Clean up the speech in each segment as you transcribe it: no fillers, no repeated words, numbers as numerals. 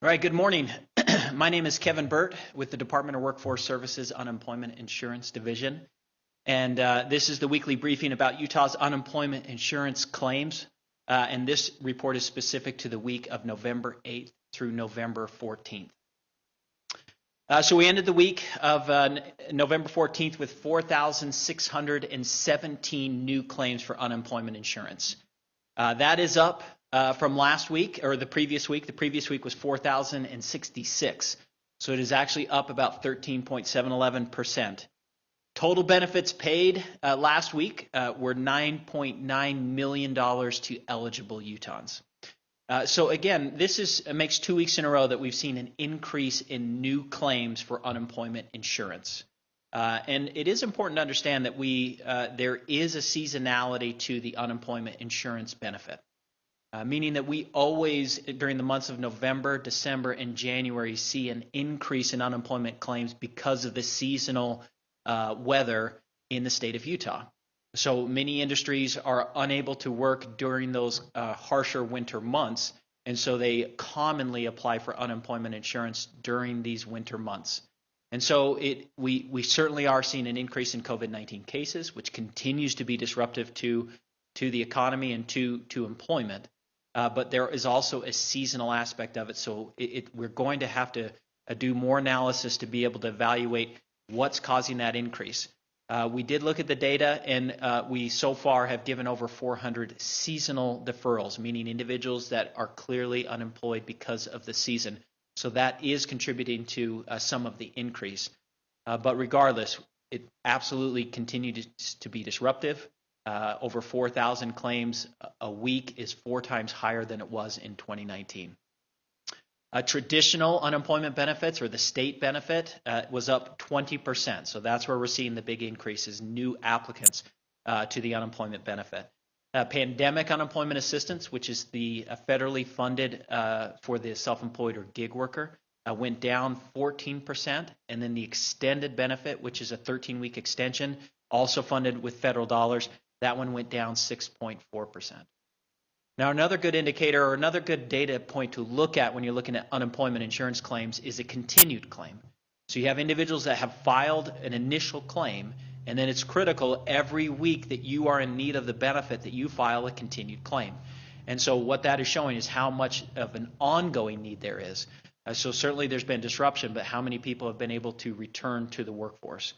All right, good morning. My name is Kevin Burt with the Department of Workforce Services Unemployment Insurance Division. And this is the weekly briefing about Utah's unemployment insurance claims. And this report is specific to the week of November 8th through November 14th. So we ended the week of November 14th with 4,617 new claims for unemployment insurance. That is up from last week, or the previous week. The previous week was 4,066. So it is actually up about 13.711%. Total benefits paid last week were $9.9 million to eligible Utahns. So again, this makes 2 weeks in a row that we've seen an increase in new claims for unemployment insurance. And it is important to understand that there is a seasonality to the unemployment insurance benefit. Meaning that we always, during the months of November, December, and January, see an increase in unemployment claims because of the seasonal weather in the state of Utah. So many industries are unable to work during those harsher winter months, and so they commonly apply for unemployment insurance during these winter months. And so we certainly are seeing an increase in COVID-19 cases, which continues to be disruptive to the economy and to employment. But there is also a seasonal aspect of it, so we're going to have to do more analysis to be able to evaluate what's causing that increase. We did look at the data, and we so far have given over 400 seasonal deferrals, meaning individuals that are clearly unemployed because of the season. So that is contributing to some of the increase. But regardless, it absolutely continues to be disruptive. Over 4,000 claims a week is 4 times higher than it was in 2019. Traditional unemployment benefits, or the state benefit, was up 20%. So that's where we're seeing the big increases, new applicants to the unemployment benefit. Pandemic unemployment assistance, which is the federally funded for the self-employed or gig worker, went down 14%. And then the extended benefit, which is a 13-week extension, also funded with federal dollars, that one went down 6.4%. Now, another good indicator or another good data point to look at when you're looking at unemployment insurance claims is a continued claim. So you have individuals that have filed an initial claim, and then it's critical every week that you are in need of the benefit that you file a continued claim. And so what that is showing is how much of an ongoing need there is. So certainly there's been disruption, but how many people have been able to return to the workforce?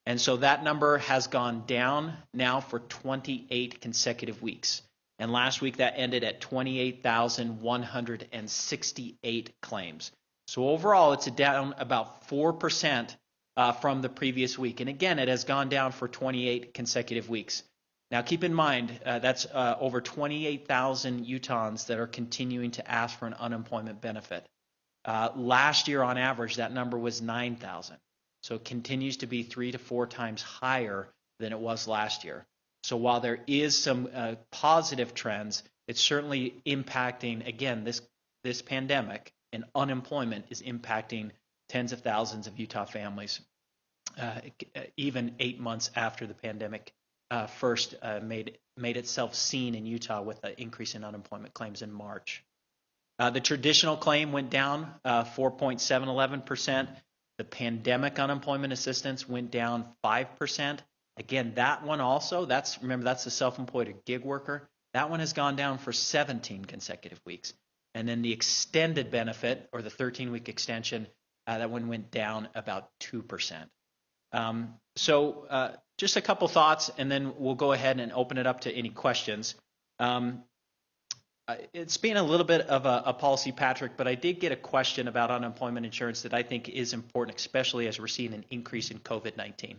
And so that number has gone down now for 28 consecutive weeks. And last week that ended at 28,168 claims. So overall, it's down about 4% from the previous week. And again, it has gone down for 28 consecutive weeks. Now keep in mind, that's over 28,000 Utahns that are continuing to ask for an unemployment benefit. Last year, on average, that number was 9,000. So it continues to be 3 to 4 times higher than it was last year. So while there is some positive trends, it's certainly impacting, again, this pandemic and unemployment is impacting tens of thousands of Utah families, even 8 months after the pandemic first made itself seen in Utah with the increase in unemployment claims in March. The traditional claim went down 4.711%. The pandemic unemployment assistance went down 5%. Again, that one also, remember that's the self-employed or gig worker. That one has gone down for 17 consecutive weeks. And then the extended benefit, or the 13-week extension, that one went down about 2%. So just a couple thoughts, and then we'll go ahead and open it up to any questions. It's been a little bit of a policy, Patrick, but I did get a question about unemployment insurance that I think is important, especially as we're seeing an increase in COVID-19.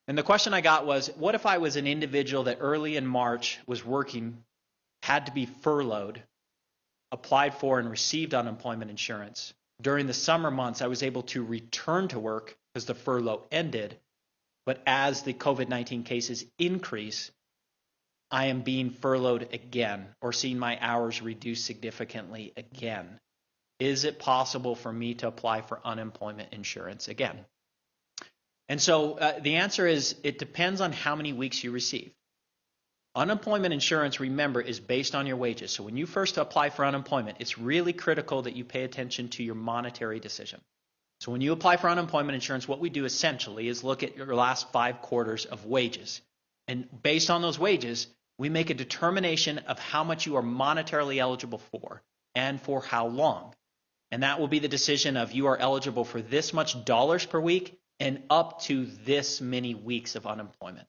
And the question I got was, what if I was an individual that early in March was working, had to be furloughed, applied for and received unemployment insurance. During the summer months, I was able to return to work because the furlough ended. But as the COVID-19 cases increase, I am being furloughed again or seeing my hours reduced significantly again. Is it possible for me to apply for unemployment insurance again? And so the answer is it depends on how many weeks you receive. Unemployment insurance, remember, is based on your wages. So when you first apply for unemployment, it's really critical that you pay attention to your monetary decision. So when you apply for unemployment insurance, what we do essentially is look at your last 5 quarters of wages. And based on those wages, we make a determination of how much you are monetarily eligible for and for how long. And that will be the decision of you are eligible for this much dollars per week and up to this many weeks of unemployment.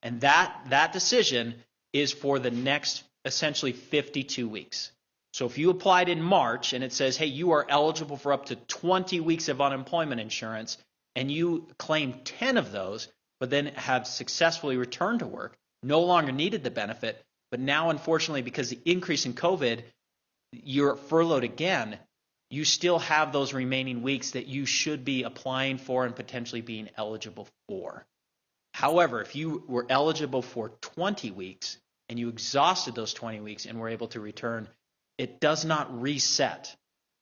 And that decision is for the next essentially 52 weeks. So if you applied in March and it says, hey, you are eligible for up to 20 weeks of unemployment insurance, and you claim 10 of those, but then have successfully returned to work, no longer needed the benefit, but now unfortunately because of the increase in COVID, you're furloughed again, you still have those remaining weeks that you should be applying for and potentially being eligible for. However, if you were eligible for 20 weeks and you exhausted those 20 weeks and were able to return, it does not reset.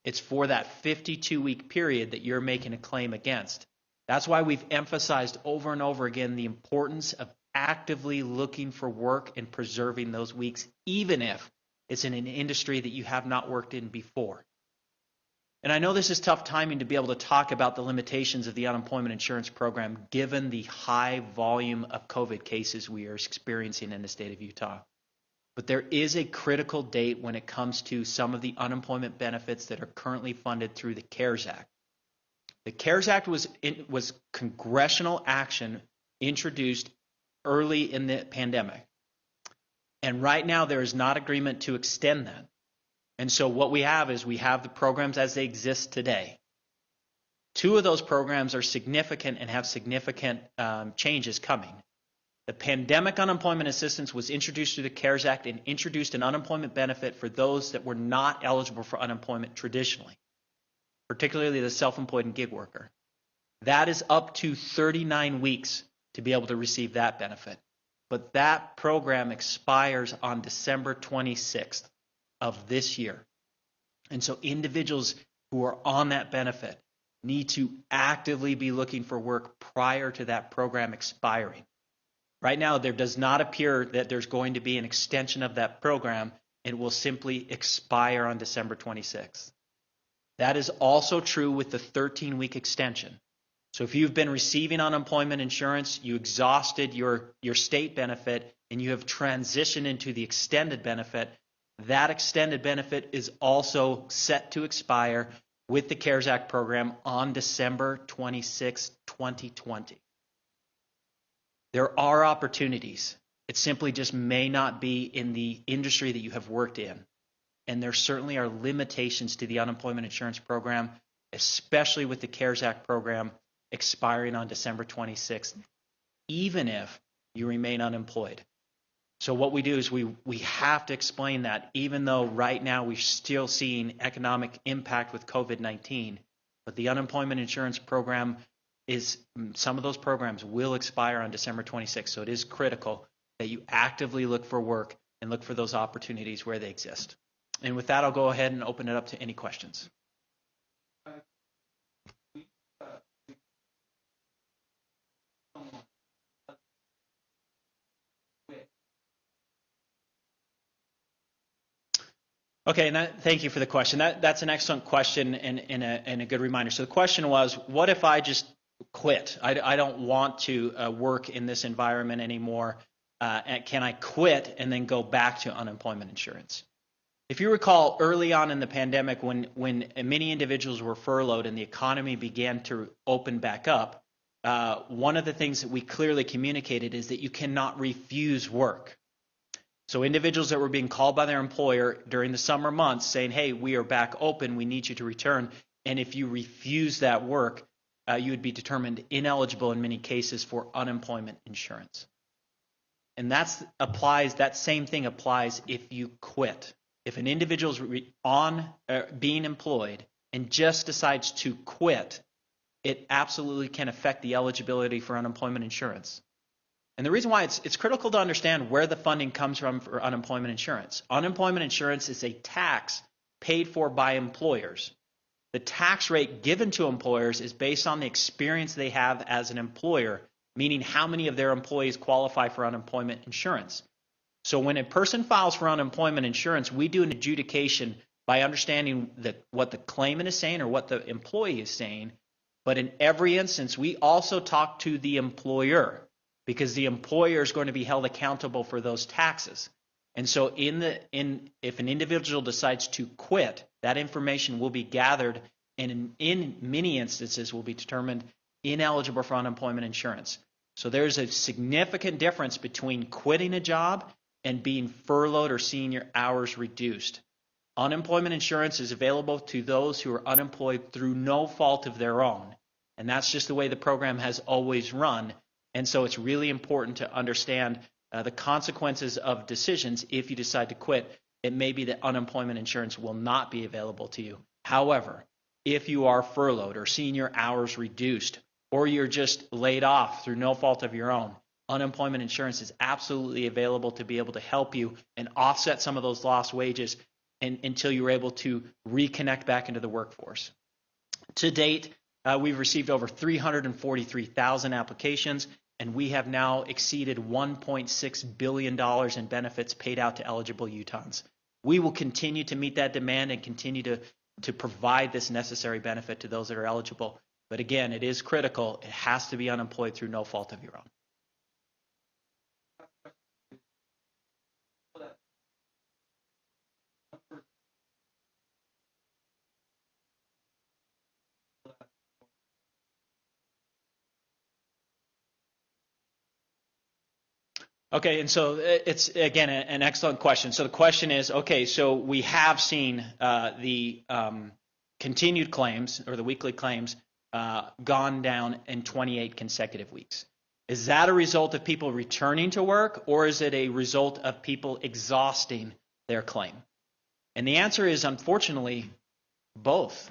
It's for that 52-week period that you're making a claim against. That's why we've emphasized over and over again the importance of actively looking for work and preserving those weeks, even if it's in an industry that you have not worked in before. And I know this is tough timing to be able to talk about the limitations of the unemployment insurance program given the high volume of COVID cases we are experiencing in the state of Utah. But there is a critical date when it comes to some of the unemployment benefits that are currently funded through the CARES Act. The CARES Act was congressional action introduced early in the pandemic. And right now there is not agreement to extend that. And so what we have is we have the programs as they exist today. 2 of those programs are significant and have significant changes coming. The Pandemic Unemployment Assistance was introduced through the CARES Act and introduced an unemployment benefit for those that were not eligible for unemployment traditionally, particularly the self-employed and gig worker. That is up to 39 weeks to be able to receive that benefit. But that program expires on December 26th of this year. And so individuals who are on that benefit need to actively be looking for work prior to that program expiring. Right now, there does not appear that there's going to be an extension of that program. It will simply expire on December 26th. That is also true with the 13-week extension. So if you've been receiving unemployment insurance, you exhausted your state benefit, and you have transitioned into the extended benefit, that extended benefit is also set to expire with the CARES Act program on December 26, 2020. There are opportunities. It simply just may not be in the industry that you have worked in. And there certainly are limitations to the unemployment insurance program, especially with the CARES Act program expiring on December 26th, even if you remain unemployed. So what we do is we have to explain that, even though right now we're still seeing economic impact with COVID-19, but the unemployment insurance program some of those programs will expire on December 26th. So it is critical that you actively look for work and look for those opportunities where they exist. And with that, I'll go ahead and open it up to any questions. Okay, and thank you for the question. That's an excellent question and a good reminder. So the question was, what if I just quit? I don't want to work in this environment anymore. Can I quit and then go back to unemployment insurance? If you recall, early on in the pandemic, when many individuals were furloughed and the economy began to open back up, one of the things that we clearly communicated is that you cannot refuse work. So individuals that were being called by their employer during the summer months saying, hey, we are back open, we need you to return. And if you refuse that work, you would be determined ineligible in many cases for unemployment insurance. And that same thing applies if you quit. If an individual is being employed and just decides to quit, it absolutely can affect the eligibility for unemployment insurance. And the reason why it's critical to understand where the funding comes from for unemployment insurance. Unemployment insurance is a tax paid for by employers. The tax rate given to employers is based on the experience they have as an employer, meaning how many of their employees qualify for unemployment insurance. So when a person files for unemployment insurance, we do an adjudication by understanding what the claimant is saying or what the employee is saying. But in every instance, we also talk to the employer, because the employer is going to be held accountable for those taxes. And so if an individual decides to quit, that information will be gathered and in many instances will be determined ineligible for unemployment insurance. So there's a significant difference between quitting a job and being furloughed or seeing your hours reduced. Unemployment insurance is available to those who are unemployed through no fault of their own. And that's just the way the program has always run. And so it's really important to understand the consequences of decisions. If you decide to quit, it may be that unemployment insurance will not be available to you. However, if you are furloughed or seeing your hours reduced, or you're just laid off through no fault of your own, unemployment insurance is absolutely available to be able to help you and offset some of those lost wages until you're able to reconnect back into the workforce. To date, we've received over 343,000 applications, and we have now exceeded $1.6 billion in benefits paid out to eligible Utahns. We will continue to meet that demand and continue to provide this necessary benefit to those that are eligible. But again, it is critical. It has to be unemployed through no fault of your own. Okay, and so it's, again, an excellent question. So the question is, okay, so we have seen the continued claims, or the weekly claims, gone down in 28 consecutive weeks. Is that a result of people returning to work, or is it a result of people exhausting their claim? And the answer is, unfortunately, both.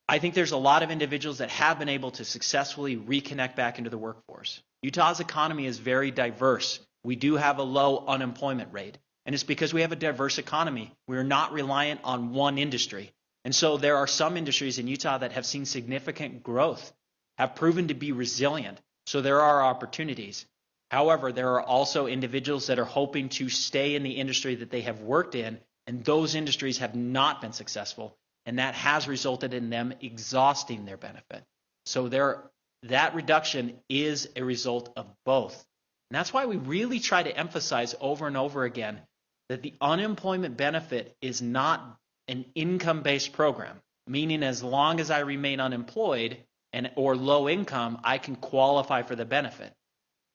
I think there's a lot of individuals that have been able to successfully reconnect back into the workforce. Utah's economy is very diverse. We do have a low unemployment rate, and it's because we have a diverse economy. We're not reliant on one industry. And so there are some industries in Utah that have seen significant growth, have proven to be resilient. So there are opportunities. However, there are also individuals that are hoping to stay in the industry that they have worked in, and those industries have not been successful, and that has resulted in them exhausting their benefit. So that reduction is a result of both. And that's why we really try to emphasize over and over again that the unemployment benefit is not an income-based program, meaning as long as I remain unemployed or low income, I can qualify for the benefit.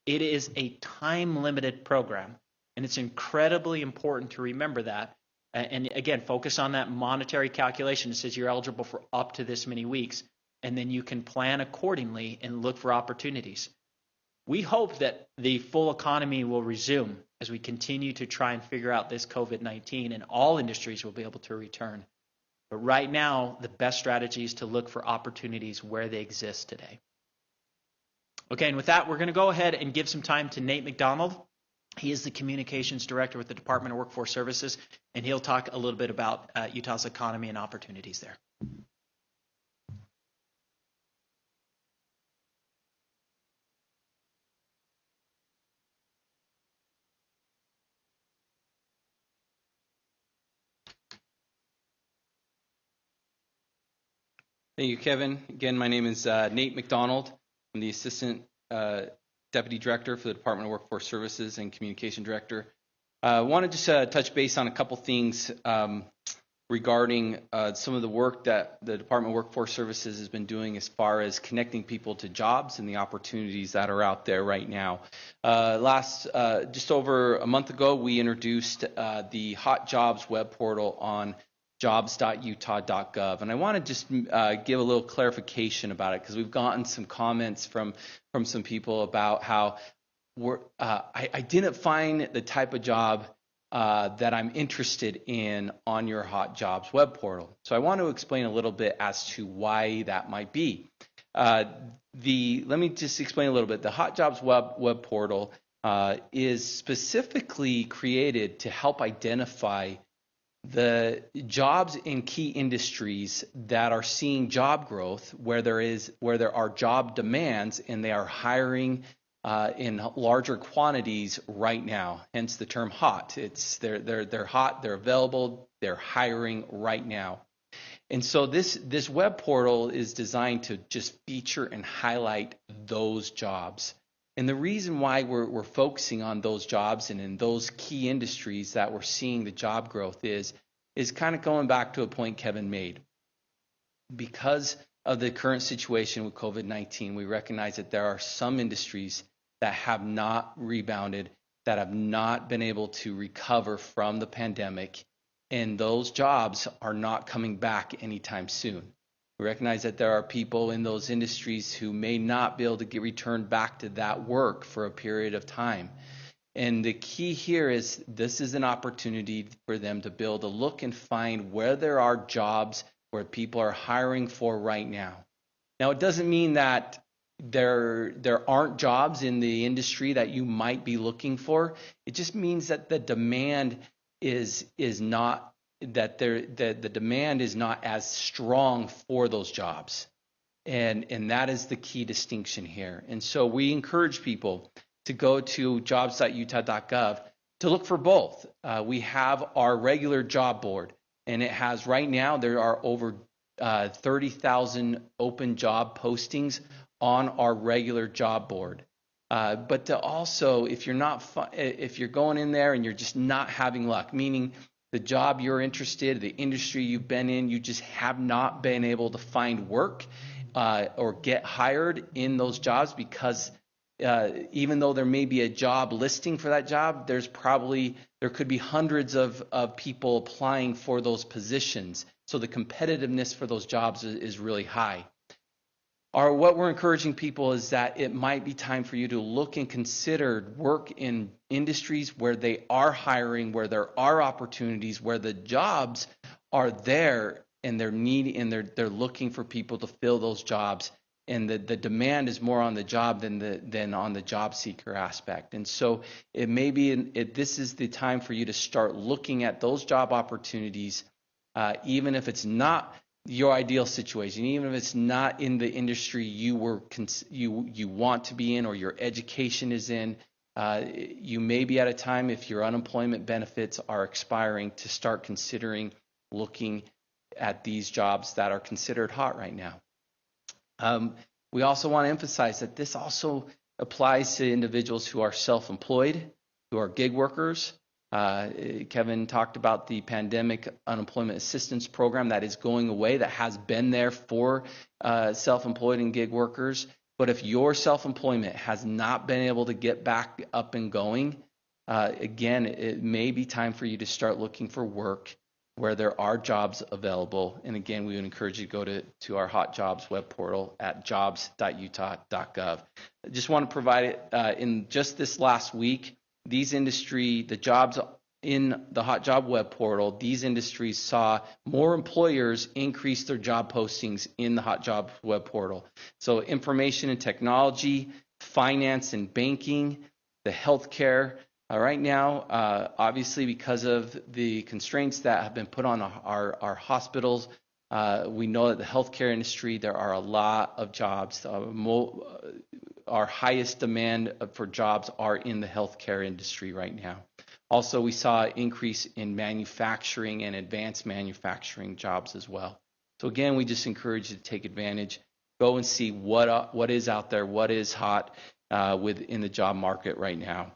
It is a time-limited program, and it's incredibly important to remember that. And again, focus on that monetary calculation. It says you're eligible for up to this many weeks, and then you can plan accordingly and look for opportunities. We hope that the full economy will resume as we continue to try and figure out this COVID-19, and all industries will be able to return. But right now, the best strategy is to look for opportunities where they exist today. Okay, and with that, we're going to go ahead and give some time to Nate McDonald. He is the Communications Director with the Department of Workforce Services, and he'll talk a little bit about Utah's economy and opportunities there. Thank you, Kevin. Again, my name is Nate McDonald. I'm the Assistant Deputy Director for the Department of Workforce Services and Communication Director. I want to just touch base on a couple things regarding some of the work that the Department of Workforce Services has been doing as far as connecting people to jobs and the opportunities that are out there right now. Just over a month ago, we introduced the Hot Jobs web portal on jobs.utah.gov, and I want to just give a little clarification about it, because we've gotten some comments from some people about how I didn't find the type of job that I'm interested in on your Hot Jobs web portal. So I want to explain a little bit as to why that might be. Let me just explain a little bit. The Hot Jobs web portal is specifically created to help identify the jobs in key industries that are seeing job growth, where there are job demands and they are hiring in larger quantities right now, hence the term hot. They're hot, they're available, they're hiring right now. And so this web portal is designed to just feature and highlight those jobs. And the reason why we're focusing on those jobs and in those key industries that we're seeing the job growth is kind of going back to a point Kevin made. Because of the current situation with COVID-19, we recognize that there are some industries that have not rebounded, that have not been able to recover from the pandemic, and those jobs are not coming back anytime soon. We recognize that there are people in those industries who may not be able to get returned back to that work for a period of time. And the key here is this is an opportunity for them to be able to look and find where there are jobs where people are hiring for right now. Now, it doesn't mean that there aren't jobs in the industry that you might be looking for. It just means that the demand is not that the demand is not as strong for those jobs, and that is the key distinction here. And so we encourage people to go to jobs.utah.gov to look for both. We have our regular job board, and it has right now there are over 30,000 open job postings on our regular job board. But to also, if you're going in there and you're just not having luck, meaning the job you're interested, the industry you've been in, you just have not been able to find work or get hired in those jobs because even though there may be a job listing for that job, there could be hundreds of people applying for those positions. So the competitiveness for those jobs is really high. What we're encouraging people is that it might be time for you to look and consider work in industries where they are hiring, where there are opportunities, where the jobs are there and they're looking for people to fill those jobs. And the demand is more on the job than on the job seeker aspect. And so it may be this is the time for you to start looking at those job opportunities, even if it's not your ideal situation, even if it's not in the industry you want to be in or your education is in. You may be at a time, if your unemployment benefits are expiring, to start considering looking at these jobs that are considered hot right now. We also want to emphasize that this also applies to individuals who are self-employed, who are gig workers. Kevin talked about the pandemic unemployment assistance program that is going away, that has been there for self-employed and gig workers. But if your self-employment has not been able to get back up and going, again, it may be time for you to start looking for work where there are jobs available. And again, we would encourage you to go to our Hot Jobs web portal at jobs.utah.gov. I just want to provide it in just this last week. The jobs in the Hot Job web portal, these industries saw more employers increase their job postings in the Hot Job web portal. So information and technology, finance and banking, the healthcare. Right now, obviously because of the constraints that have been put on our hospitals, we know that the healthcare industry, there are a lot of jobs. Our highest demand for jobs are in the healthcare industry right now. Also, we saw an increase in manufacturing and advanced manufacturing jobs as well. So again, we just encourage you to take advantage, go and see what is out there, what is hot within the job market right now.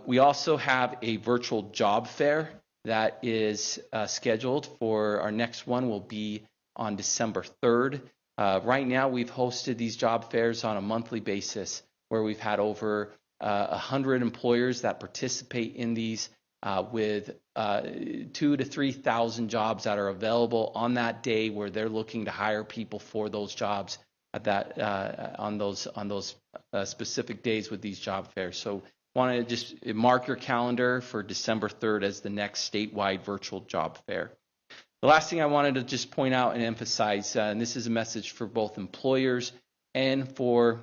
We also have a virtual job fair that is scheduled for our next one will be on December 3rd. Right now, we've hosted these job fairs on a monthly basis where we've had over 100 employers that participate in these with 2,000 to 3,000 jobs that are available on that day where they're looking to hire people for those jobs on those specific days with these job fairs. So want to just mark your calendar for December 3rd as the next statewide virtual job fair. The last thing I wanted to just point out and emphasize, and this is a message for both employers and for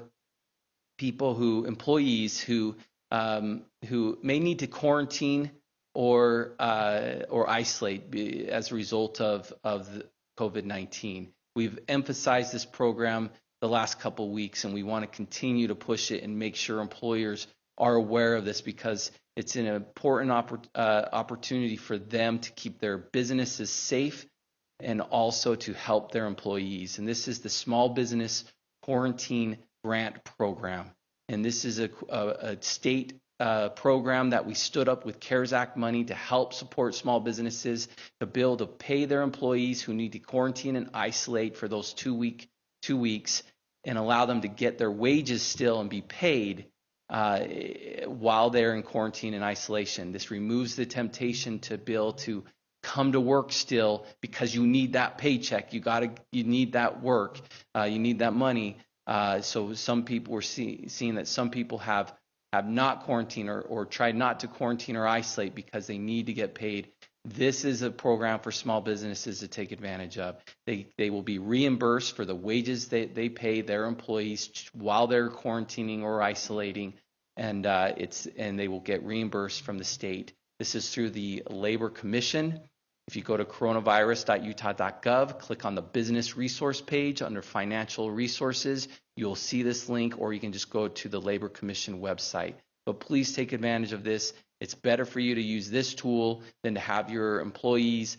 employees who may need to quarantine or isolate as a result of COVID-19. We've emphasized this program the last couple weeks, and we want to continue to push it and make sure employers are aware of this, because it's an important opportunity for them to keep their businesses safe and also to help their employees. And this is the Small Business Quarantine Grant Program. And this is a state program that we stood up with CARES Act money to help support small businesses to be able to pay their employees who need to quarantine and isolate for those 2 weeks, and allow them to get their wages still and be paid while they're in quarantine and isolation. This removes the temptation to be able to come to work still because you need that paycheck. You need that work. You need that money. So some people, we're seeing that some people have not quarantined or tried not to quarantine or isolate because they need to get paid. This is a program for small businesses to take advantage of. They will be reimbursed for the wages they pay their employees while they're quarantining or isolating, and they will get reimbursed from the state. This is through the Labor Commission. If you go to coronavirus.utah.gov, click on the business resource page under financial resources, you'll see this link, or you can just go to the Labor Commission website. But please take advantage of this. It's better for you to use this tool than to have your employees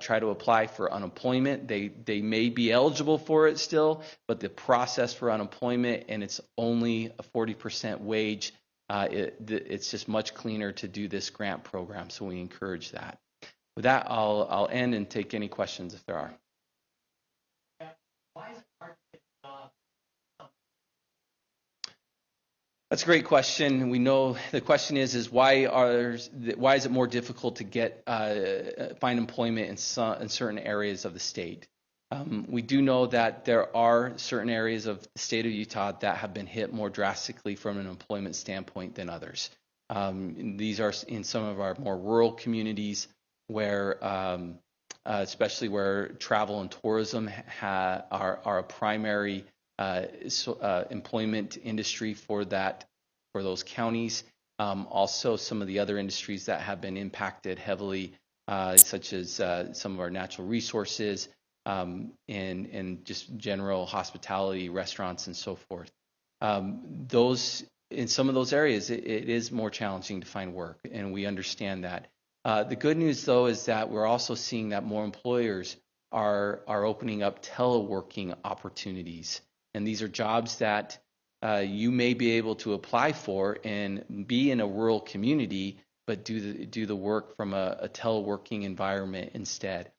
try to apply for unemployment. They may be eligible for it still, but the process for unemployment, and it's only a 40% wage, it's just much cleaner to do this grant program, so we encourage that. With that, I'll end and take any questions if there are. Why is it hard to get a job? That's a great question. We know the question is why is it more difficult to get find employment in certain areas of the state? We do know that there are certain areas of the state of Utah that have been hit more drastically from an employment standpoint than others. These are in some of our more rural communities, where especially where travel and tourism are a primary employment industry for those counties. Also, some of the other industries that have been impacted heavily, such as some of our natural resources and just general hospitality, restaurants, and so forth. In some of those areas, it is more challenging to find work, and we understand that. The good news, though, is that we're also seeing that more employers are opening up teleworking opportunities. And these are jobs that you may be able to apply for and be in a rural community, but do the work from a teleworking environment instead.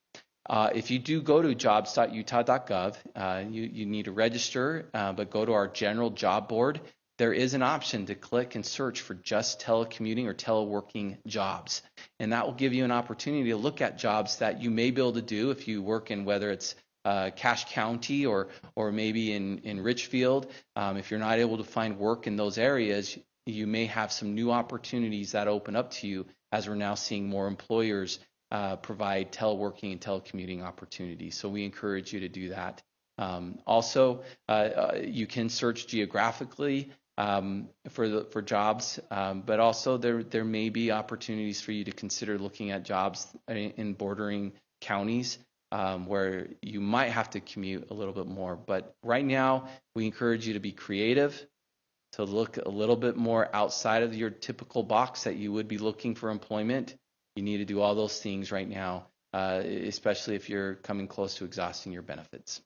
If you do go to jobs.utah.gov, you need to register, but go to our general job board. There is an option to click and search for just telecommuting or teleworking jobs. And that will give you an opportunity to look at jobs that you may be able to do if you work in, whether it's Cache County or maybe in Richfield. If you're not able to find work in those areas, you may have some new opportunities that open up to you, as we're now seeing more employers provide teleworking and telecommuting opportunities. So we encourage you to do that. Also, you can search geographically for jobs, but also there may be opportunities for you to consider looking at jobs in bordering counties where you might have to commute a little bit more. But right now, we encourage you to be creative, to look a little bit more outside of your typical box that you would be looking for employment. You need to do all those things right now, especially if you're coming close to exhausting your benefits.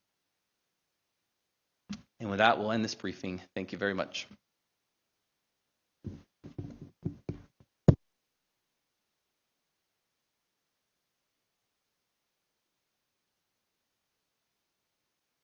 And with that, we'll end this briefing. Thank you very much.